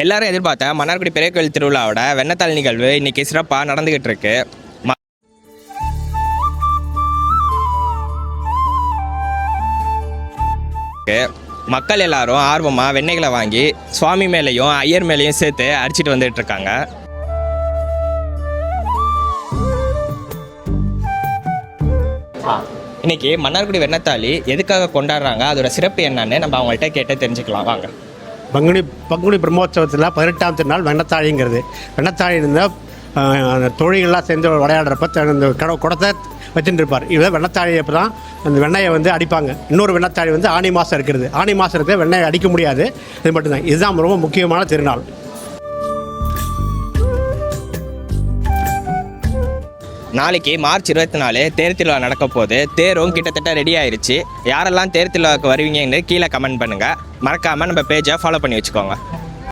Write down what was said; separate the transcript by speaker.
Speaker 1: எல்லாரும் எதிர்பார்த்த மன்னார்குடி பெரிய கோயில் திருவிழாவோட வெண்ணத்தாள் நிகழ்வு இன்னைக்கு சிறப்பாக நடந்துகிட்டு இருக்கு. மக்கள் எல்லாரும் ஆர்வமாக வெண்ணெய்களை வாங்கி சுவாமி மேலேயும் ஐயர் மேலேயும் சேர்த்து அடிச்சிட்டு வந்துட்டு இருக்காங்க. இன்னைக்கு மன்னார்குடி வெண்ணத்தாளி எதுக்காக கொண்டாடுறாங்க, அதோட சிறப்பு என்னன்னு நம்ம அவங்கள்ட்ட கேட்டு தெரிஞ்சுக்கலாம் வாங்க.
Speaker 2: பங்குனி பிரம்மோற்சவத்தில் 18ஆம் திருநாள் வெண்ணத்தாழிங்கிறது. வெண்ணத்தாழி இருந்தால் தொழில்கள்லாம் சேர்ந்து விளையாடுறப்ப அந்த குடத்தை வச்சுட்டு இருப்பார். இதை வெண்ணத்தாழி அப்போ தான் அந்த வெண்ணெயை அடிப்பாங்க. இன்னொரு வெண்ணத்தாழி ஆனி மாதம் இருக்கிறது. ஆனி மாதம் இருக்கிற வெண்ணெயை அடிக்க முடியாது. இது மட்டும்தான். இதுதான் ரொம்ப முக்கியமான திருநாள்.
Speaker 1: நாளைக்கு மார்ச் 24 தேர் திருவிழா நடக்க போகுது. தேரும் கிட்டத்தட்ட ரெடி ஆயிடுச்சு. யாரெல்லாம் தேர் திருவிழாவுக்கு வருவீங்கன்னு கீழே கமெண்ட் பண்ணுங்கள். மறக்காமல் நம்ம பேஜை ஃபாலோ பண்ணி வச்சுக்கோங்க.